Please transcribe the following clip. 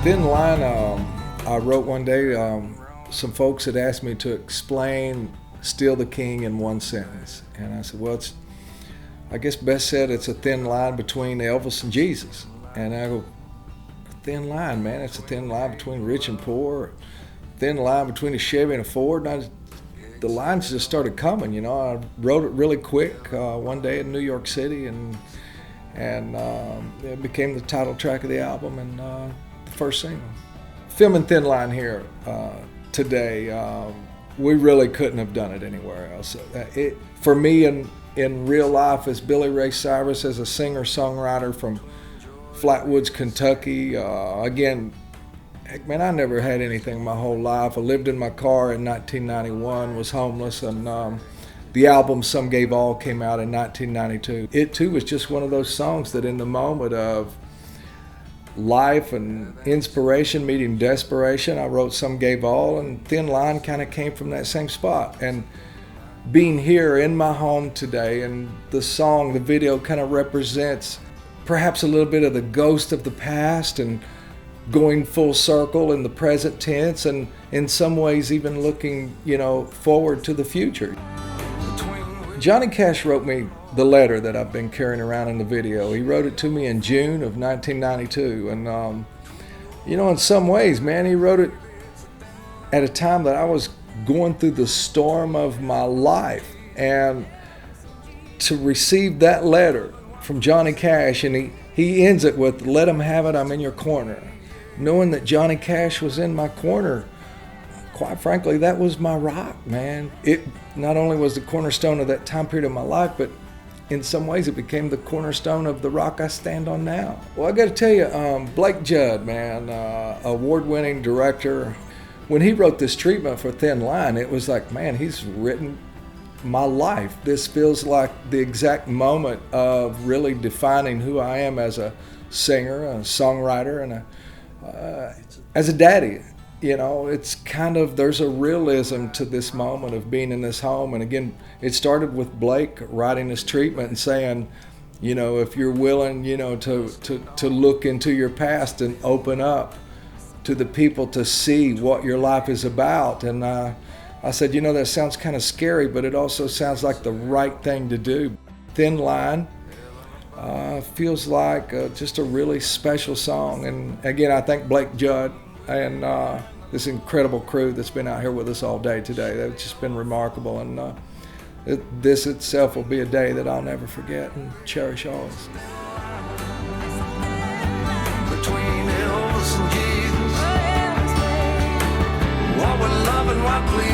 Thin line, I wrote one day, some folks had asked me to explain Still the King in one sentence. And I said, well, I guess best said it's a thin line between Elvis and Jesus. And I go, thin line, man, it's a thin line between rich and poor, thin line between a Chevy and a Ford. And the lines just started coming, you know. I wrote it really quick one day in New York City, and it became the title track of the album and the first single. Filming Thin Line here today, we really couldn't have done it anywhere else. For me, in real life, as Billy Ray Cyrus, as a singer-songwriter from Flatwoods, Kentucky. Again, heck, man, I never had anything my whole life. I lived in my car in 1991, was homeless, and the album Some Gave All came out in 1992. It too was just one of those songs that in the moment of life and inspiration meeting desperation, I wrote Some Gave All, and Thin Line kind of came from that same spot. And being here in my home today, and the song, the video kind of represents perhaps a little bit of the ghost of the past and going full circle in the present tense, and in some ways even looking, you know, forward to the future. Johnny Cash wrote me the letter that I've been carrying around in the video. He wrote it to me in June of 1992, and you know, in some ways, man, he wrote it at a time that I was going through the storm of my life, and to receive that letter from Johnny Cash, and he ends it with, "Let 'em have it, I'm in your corner." Knowing that Johnny Cash was in my corner, quite frankly, that was my rock, man. It not only was the cornerstone of that time period of my life, but in some ways it became the cornerstone of the rock I stand on now. Well, I got to tell you, Blake Judd, man, award-winning director, when he wrote this treatment for Thin Line, it was like, man, he's written my life. This feels like the exact moment of really defining who I am as a singer, a songwriter, and as a daddy. You know, it's kind of, there's a realism to this moment of being in this home. And again, it started with Blake writing this treatment and saying, you know, if you're willing, you know, to look into your past and open up to the people to see what your life is about. And I said, you know, that sounds kind of scary, but it also sounds like the right thing to do. Thin Line feels like just a really special song. And again, I thank Blake Judd and this incredible crew that's been out here with us all day today. They've just been remarkable, and this itself will be a day that I'll never forget and cherish always. Between Elvis and Jesus, what we're loving, what we